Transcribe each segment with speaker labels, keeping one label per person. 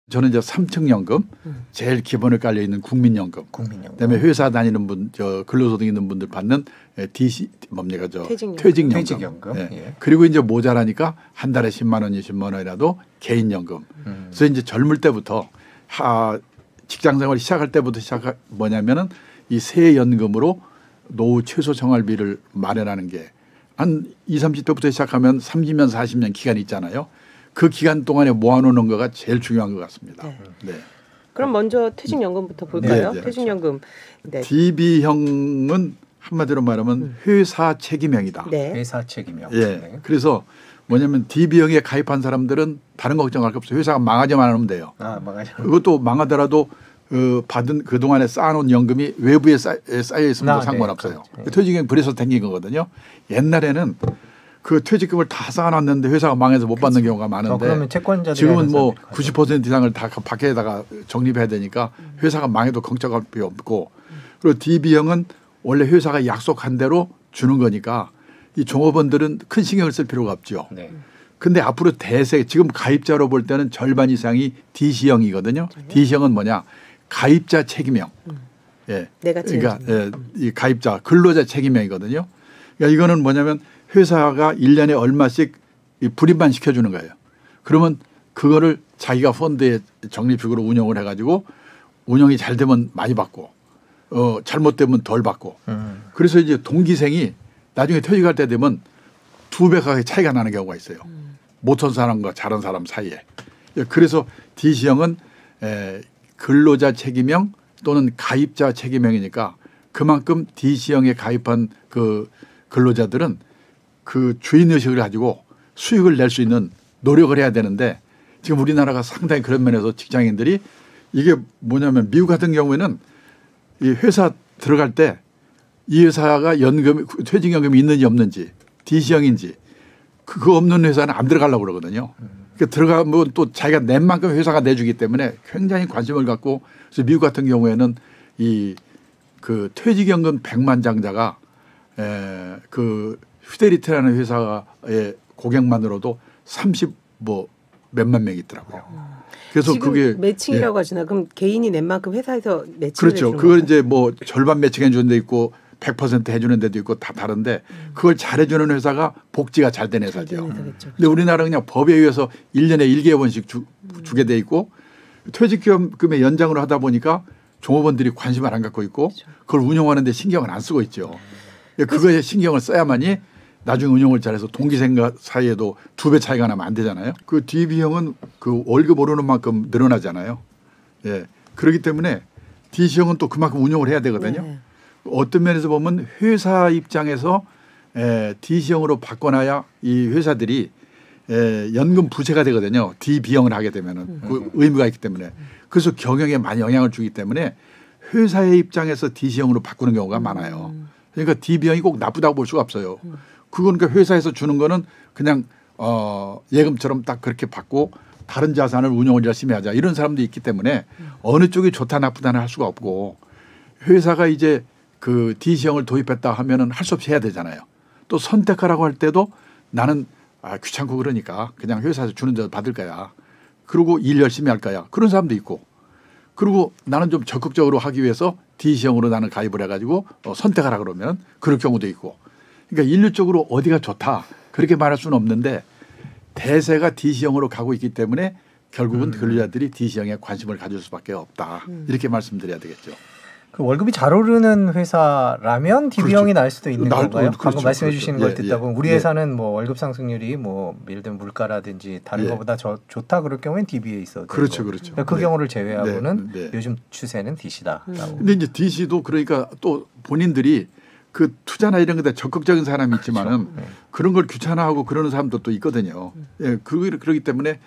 Speaker 1: 저는 이제 3층 연금, 제일 기본에 깔려 있는 국민연금, 그다음에 회사 다니는 분, 저 근로소득 있는 분들 받는 DC 뭡니까 저 퇴직연금. 예.
Speaker 2: 예.
Speaker 1: 그리고 이제 모자라니까 한 달에 10만 원, 20만 원이라도 개인연금. 그래서 이제 젊을 때부터 직장생활 시작할 때부터 뭐냐면은 이 새 연금으로 노후 최소 생활비를 마련하는 게 한 20, 30대부터 시작하면 30년, 40년 기간이 있잖아요. 그 기간 동안에 모아놓는 거가 제일 중요한 것 같습니다.
Speaker 3: 네.
Speaker 1: 네.
Speaker 3: 그럼 먼저 퇴직연금부터 볼까요?
Speaker 1: 네, 네.
Speaker 3: 퇴직연금. 네.
Speaker 1: DB형은 한마디로 말하면 회사 책임형이다.
Speaker 3: 네.
Speaker 2: 회사 책임형.
Speaker 1: 예.
Speaker 2: 네.
Speaker 1: 그래서 뭐냐면 DB형에 가입한 사람들은 다른 걱정할 거 없어요. 회사가 망하지만 않으면 돼요.
Speaker 2: 망하죠.
Speaker 1: 그것도 망하더라도 받은 그 동안에 쌓아놓은 연금이 외부에 쌓여 있으면 상관없어요.
Speaker 2: 네.
Speaker 1: 퇴직금 그래서 생긴 거거든요. 옛날에는 그 퇴직금을 다 쌓아놨는데 회사가 망해서 못 받는 경우가 많은데
Speaker 2: 그러면 채권자들이
Speaker 1: 지금은 뭐 90% 이상을 다 밖에다가 적립해야 되니까 회사가 망해도 걱정할 필요 없고 그리고 DB형은 원래 회사가 약속한 대로 주는 거니까 이 종업원들은 큰 신경을 쓸 필요가 없죠.
Speaker 2: 네.
Speaker 1: 근데 앞으로 대세 지금 가입자로 볼 때는 절반 이상이 DC형이거든요. DC형은 뭐냐? 가입자 책임형. 예.
Speaker 3: 내가
Speaker 1: 그러니까 이 가입자 근로자 책임형이거든요. 그러니까 이거는 뭐냐면 회사가 1년에 얼마씩 불입만 시켜주는 거예요. 그러면 그거를 자기가 펀드에 적립식으로 운영을 해가지고 운영이 잘 되면 많이 받고 잘못되면 덜 받고 그래서 이제 동기생이 나중에 퇴직할 때 되면 2배 가까이 차이가 나는 경우가 있어요. 못한 사람과 잘한 사람 사이에. 그래서 DC형은 근로자 책임형 또는 가입자 책임형이니까 그만큼 DC형에 가입한 그 근로자들은 그 주인의식을 가지고 수익을 낼 수 있는 노력을 해야 되는데 지금 우리나라가 상당히 그런 면에서 직장인들이 이게 뭐냐면 미국 같은 경우에는 이 회사 들어갈 때 이 회사가 퇴직연금이 있는지 없는지 DC형인지 그거 없는 회사는 안 들어가려고 그러거든요. 그러니까 들어가면 또 자기가 낸 만큼 회사가 내주기 때문에 굉장히 관심을 갖고 그래서 미국 같은 경우에는 이 그 퇴직연금 백만장자가 그 피델리티라는 회사의 고객만으로도 30 뭐 몇만 명이 있더라고요. 그래서
Speaker 3: 지금
Speaker 1: 그게
Speaker 3: 매칭이라고 하시나? 그럼 개인이 낸 만큼 회사에서 매칭을
Speaker 1: 그렇죠.
Speaker 3: 해주는
Speaker 1: 그걸
Speaker 3: 건가요?
Speaker 1: 이제 뭐 절반 매칭해 주는 데 있고 100% 해주는 데도 있고 다 다른데 그걸 잘해주는 회사가 복지가 잘 된 회사죠. 근데 우리나라는 그냥 법에 의해서 1년에 1개월씩 주게 돼 있고 퇴직금의 연장으로 하다 보니까 종업원들이 관심을 안 갖고 있고 그걸 운영하는 데 신경을 안 쓰고 있죠. 그거에 신경을 써야만이 나중에 운영을 잘해서 동기생과 사이에도 2배 차이가 나면 안 되잖아요. 그 DB형은 그 월급 오르는 만큼 늘어나잖아요. 예. 그렇기 때문에 DC형은 또 그만큼 운영을 해야 되거든요.
Speaker 3: 네.
Speaker 1: 어떤 면에서 보면 회사 입장에서 DC형으로 바꿔놔야 이 회사들이 연금 부채가 되거든요. DB형을 하게 되면은 그 의무가 있기 때문에 그래서 경영에 많이 영향을 주기 때문에 회사의 입장에서 DC형으로 바꾸는 경우가 많아요. 그러니까 DB형이 꼭 나쁘다고 볼 수가 없어요. 그건 그러니까 회사에서 주는 거는 그냥 예금처럼 딱 그렇게 받고 다른 자산을 운용을 열심히 하자 이런 사람도 있기 때문에 어느 쪽이 좋다 나쁘다는 할 수가 없고 회사가 이제 그 DC형을 도입했다 하면은 할 수 없이 해야 되잖아요. 또 선택하라고 할 때도 나는 귀찮고 그러니까 그냥 회사에서 주는 대로 받을 거야. 그리고 일 열심히 할 거야. 그런 사람도 있고. 그리고 나는 좀 적극적으로 하기 위해서 DC형으로 나는 가입을 해가지고 선택하라 그러면 그럴 경우도 있고. 그러니까 인류적으로 어디가 좋다 그렇게 말할 수는 없는데 대세가 DC형으로 가고 있기 때문에 결국은 근로자들이 DC형에 관심을 가질 수밖에 없다. 이렇게 말씀드려야 되겠죠.
Speaker 2: 그 월급이 잘 오르는 회사라면 DB형이 나을 수도 있는 건가요?
Speaker 1: 그렇죠.
Speaker 2: 방금 말씀해 주시는 걸 듣다 보면 우리
Speaker 1: 예.
Speaker 2: 회사는 뭐 월급 상승률이 뭐 예를 들면 물가라든지 다른 것보다 좋다 그럴 경우엔 DB에 있어도
Speaker 1: 그렇죠,
Speaker 2: 되고.
Speaker 1: 그렇죠.
Speaker 2: 그 경우를 제외하고는
Speaker 1: 네.
Speaker 2: 요즘 추세는 DC다라고.
Speaker 1: 근데 이제 DC도 그러니까 또 본인들이 그 투자나 이런 것에 적극적인 사람이 있지만은
Speaker 2: 그렇죠.
Speaker 1: 그런 걸 귀찮아하고 그러는 사람도 또 있거든요. 예, 그러기 때문에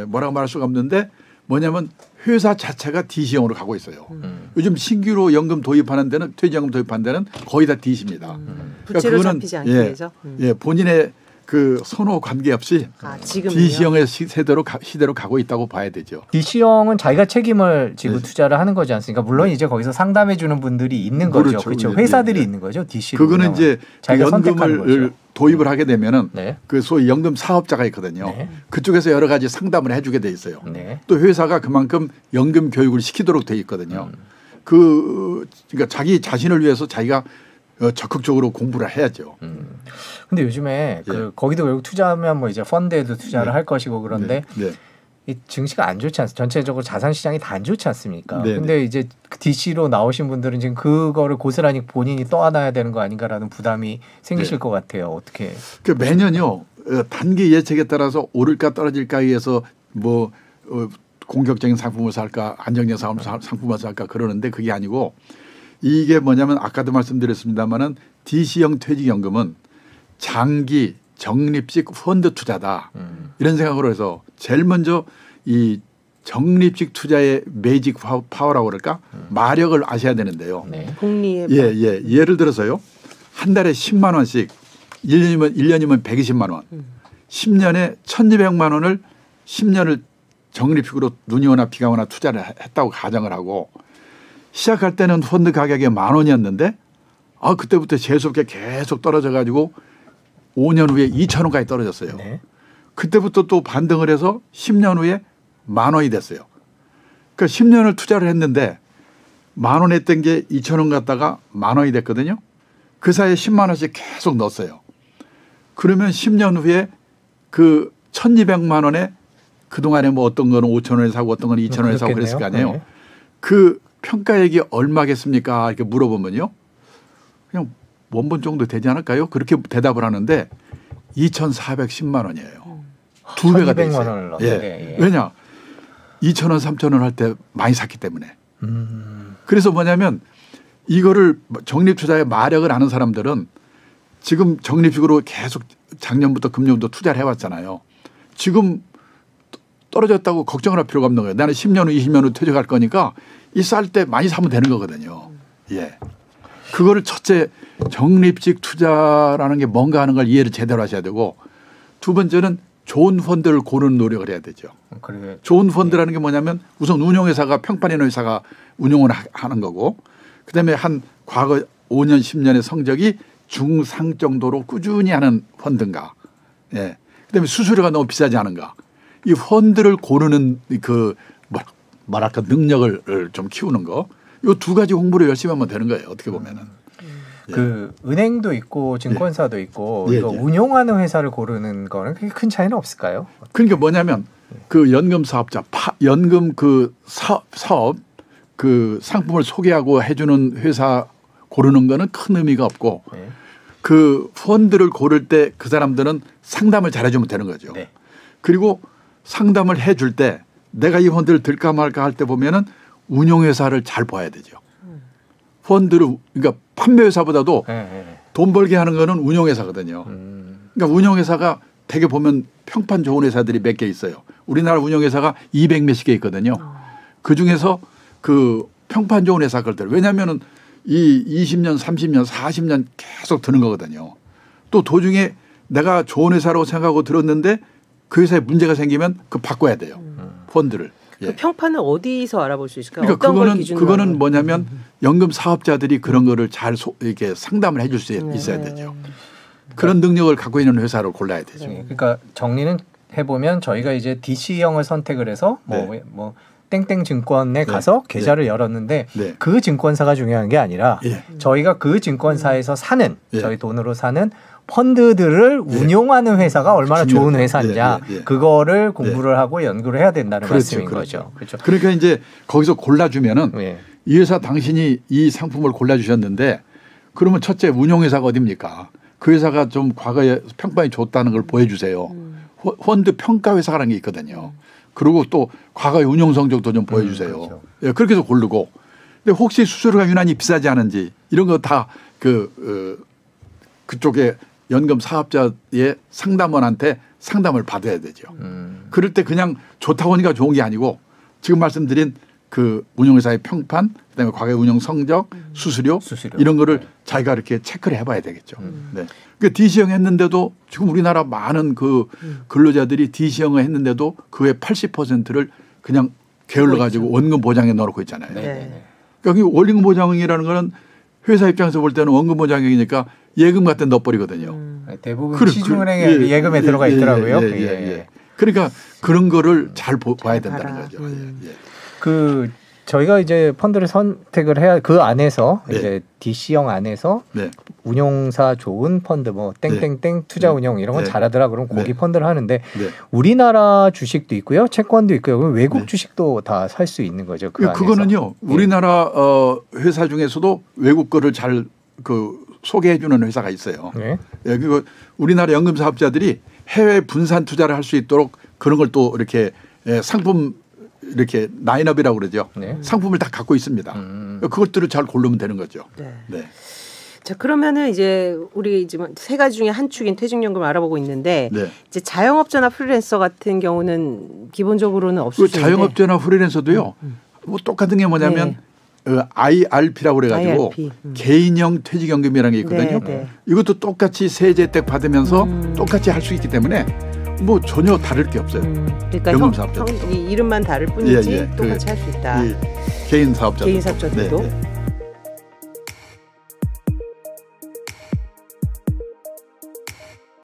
Speaker 1: 뭐라고 말할 수가 없는데 뭐냐면 회사 자체가 DC형으로 가고 있어요. 요즘 신규로 연금 도입하는 데는 퇴직연금 도입하는 데는 거의 다 DC입니다.
Speaker 3: 부채로 잡히지 않기 위해서.
Speaker 1: 예, 본인의 그 선호 관계없이
Speaker 3: 지금요?
Speaker 1: DC형의 시대로 가고 있다고 봐야 되죠.
Speaker 2: DC형은 자기가 책임을 지고 투자를 하는 거지 않습니까? 물론 이제 거기서 상담해 주는 분들이 있는 거죠. 그렇죠. 회사들이 있는 거죠. DC.
Speaker 1: 그거는 이제
Speaker 2: 자기가 선택하는
Speaker 1: 연금을
Speaker 2: 거죠.
Speaker 1: 도입을 하게 되면은
Speaker 2: 네.
Speaker 1: 그 소위 연금 사업자가 있거든요.
Speaker 2: 네.
Speaker 1: 그쪽에서 여러 가지 상담을 해주게 돼 있어요.
Speaker 2: 네.
Speaker 1: 또 회사가 그만큼 연금 교육을 시키도록 돼 있거든요. 그러니까 자기 자신을 위해서 자기가 적극적으로 공부를 해야죠.
Speaker 2: 근데 요즘에 그 거기도 결국 투자하면 뭐 이제 펀드에도 투자를 할 것이고 그런데 이 증시가 안 좋지 않습니까? 전체적으로 자산 시장이 다 안 좋지 않습니까? 근데 이제 DC로 나오신 분들은 지금 그거를 고스란히 본인이 떠안아야 되는 거 아닌가라는 부담이 생기실 것 같아요. 어떻게?
Speaker 1: 그 매년요 단기 예측에 따라서 오를까 떨어질까 위해서 뭐 공격적인 상품을 살까 안정적인 상품을 살까 그러는데 그게 아니고 이게 뭐냐면 아까도 말씀드렸습니다마는 DC형 퇴직연금은 장기 적립식 펀드 투자다 이런 생각으로 해서 제일 먼저 이 적립식 투자의 매직 파워라고 그럴까 마력을 아셔야 되는데요.
Speaker 2: 네.
Speaker 3: 복리의
Speaker 1: 예를 들어서요 한 달에 10만 원씩 1년이면 120만 원 10년에 1,200만 원을 10년을 적립식으로 눈이 오나 비가 오나 투자를 했다고 가정을 하고 시작할 때는 펀드 가격이 10,000원이었는데 그때부터 재수없게 계속 떨어져 가지고 5년 후에 2,000원까지 떨어졌어요.
Speaker 2: 네.
Speaker 1: 그때부터 또 반등을 해서 10년 후에 10,000원이 됐어요. 그러니까 10년을 투자를 했는데 10,000원 했던 게 2,000원 갔다가 10,000원이 됐거든요. 그 사이에 10만 원씩 계속 넣었어요. 그러면 10년 후에 그 1,200만 원에 그동안에 뭐 어떤 거는 5,000원에 사고 어떤 거는 2,000원에 사고 그랬을 거 아니에요.
Speaker 2: 네.
Speaker 1: 그 평가액이 얼마겠습니까? 이렇게 물어보면요. 그냥 원본 정도 되지 않을까요? 그렇게 대답을 하는데 2,410만 원이에요. 2배가 돼 있어요.
Speaker 2: 예.
Speaker 1: 왜냐? 2,000원, 3,000원 할 때 많이 샀기 때문에. 그래서 뭐냐면 이거를 적립투자의 마력을 아는 사람들은 지금 적립식으로 계속 작년부터 금년부터 투자를 해왔잖아요. 지금 떨어졌다고 걱정을 할 필요가 없는 거예요. 나는 10년 후, 20년 후 퇴직할 거니까 이 쌀 때 많이 사면 되는 거거든요. 예. 그거를 첫째 적립식 투자라는 게 뭔가 하는 걸 이해를 제대로 하셔야 되고 두 번째는 좋은 펀드를 고르는 노력을 해야 되죠.
Speaker 2: 그래.
Speaker 1: 좋은 펀드라는 게 뭐냐면 우선 운용회사가 평판이는 회사가 운용을 하는 거고 그다음에 한 과거 5년 10년의 성적이 중상 정도로 꾸준히 하는 펀드인가. 예. 그다음에 수수료가 너무 비싸지 않은가. 이 펀드를 고르는 그 뭐랄까 능력을 좀 키우는 거. 이 두 가지 공부를 열심히 하면 되는 거예요. 어떻게 보면은.
Speaker 2: 그 은행도 있고 증권사도 있고 이거
Speaker 1: 예.
Speaker 2: 운용하는 회사를 고르는 거는 그렇게 큰 차이는 없을까요?
Speaker 1: 그러니까 뭐냐면 그 연금 사업자 연금 그 사업 그 상품을 소개하고 해주는 회사 고르는 거는 큰 의미가 없고
Speaker 2: 네.
Speaker 1: 그 펀드를 고를 때 그 사람들은 상담을 잘해주면 되는 거죠.
Speaker 2: 네.
Speaker 1: 그리고 상담을 해줄 때 내가 이 펀드를 들까 말까 할 때 보면은 운용회사를 잘 봐야 되죠. 펀드를 그러니까 판매회사보다도 돈 벌게 하는 거는 운용회사거든요. 그러니까 운용회사가 되게 보면 평판 좋은 회사들이 몇 개 있어요. 우리나라 운용회사가 200몇십 개 있거든요. 그중에서 그 평판 좋은 회사 걸들 왜냐하면은 이 20년, 30년, 40년 계속 드는 거거든요. 또 도중에 내가 좋은 회사라고 생각하고 들었는데 그 회사에 문제가 생기면 그 바꿔야 돼요. 펀드를. 예.
Speaker 3: 그 평판은 어디서 알아볼 수 있을까요?
Speaker 1: 그러니까
Speaker 3: 어떤 걸 기준으로
Speaker 1: 그거는 뭐냐면 연금 사업자들이 그런 거를 잘 이렇게 상담을 해줄 수 있어야 되죠. 그런 능력을 갖고 있는 회사를 골라야 되죠.
Speaker 2: 그러니까 정리는 해보면 저희가 이제 DC형을 선택을 해서 뭐 땡땡 증권에 가서 계좌를 열었는데 그 증권사가 중요한 게 아니라 저희가 그 증권사에서 사는 저희 돈으로 사는 펀드들을 운용하는 회사가 얼마나 좋은 회사인가 그거를 공부를 하고 연구를 해야 된다는 말씀인 거죠. 그렇죠.
Speaker 1: 그러니까 이제 거기서 골라주면은 이 회사 당신이 이 상품을 골라주셨는데 그러면 첫째 운용회사가 어딥니까? 그 회사가 좀 과거에 평판이 좋다는 걸 보여주세요. 펀드 평가회사라는 게 있거든요. 그리고 또 과거의 운용 성적도 좀 보여주세요.
Speaker 2: 그렇죠.
Speaker 1: 예, 그렇게 해서 고르고. 근데 혹시 수수료가 유난히 비싸지 않은지 이런 거 다 그쪽에 연금 사업자의 상담원한테 상담을 받아야 되죠. 그럴 때 그냥 좋다고 하니까 좋은 게 아니고 지금 말씀드린 그 운영회사의 평판, 그다음에 과거 운영 성적, 수수료 이런 거를 자기가 이렇게 체크를 해봐야 되겠죠. 네. 그 DC형 했는데도 지금 우리나라 많은 그 근로자들이 DC형을 했는데도 그의 80%를 그냥 게을러 가지고 원금 보장에 넣어놓고 있잖아요.
Speaker 3: 네.
Speaker 1: 그러니까 원금 보장이라는 거는 회사 입장에서 볼 때는 원금 보장이니까 예금 같은 데 넣어버리거든요.
Speaker 2: 대부분 시중은행에 예금에 들어가 있더라고요.
Speaker 1: 그러니까 그런 거를 잘 봐야 된다는 거죠.
Speaker 2: 그 저희가 이제 펀드를 선택을 해야 그 안에서 이제 DC형 안에서 운용사 좋은 펀드 뭐 땡땡땡 투자 운용 이런 건 잘하더라 그러면 고기 펀드를 하는데 우리나라 주식도 있고요, 채권도 있고요, 외국 주식도 다 살 수 있는 거죠. 그 안에서.
Speaker 1: 그거는요, 우리나라 회사 중에서도 외국 거를 잘 그 소개해주는 회사가 있어요. 그리고 우리나라 연금 사업자들이 해외 분산 투자를 할 수 있도록 그런 걸 또 이렇게 상품 이렇게 라인업이라고 그러죠. 상품을 다 갖고 있습니다. 그것들을 잘 고르면 되는 거죠. 네.
Speaker 3: 자, 그러면은 이제 우리 지금 세 가지 중에 한 축인 퇴직연금을 알아보고 있는데 이제 자영업자나 프리랜서 같은 경우는 기본적으로는 없을 수 있는데
Speaker 1: 자영업자나 프리랜서도요. 뭐 똑같은 게 뭐냐면 IRP라고 그래가지고 개인형 퇴직연금이라는 게 있거든요. 이것도 똑같이 세제 혜택 받으면서 똑같이 할 수 있기 때문에 뭐 전혀 다를 게 없어요.
Speaker 3: 그러니까
Speaker 1: 연금사업자
Speaker 3: 이름만 다를 뿐이지 똑같이 할 수 있다.
Speaker 1: 개인 사업자들도.
Speaker 3: 개인 사업자들도.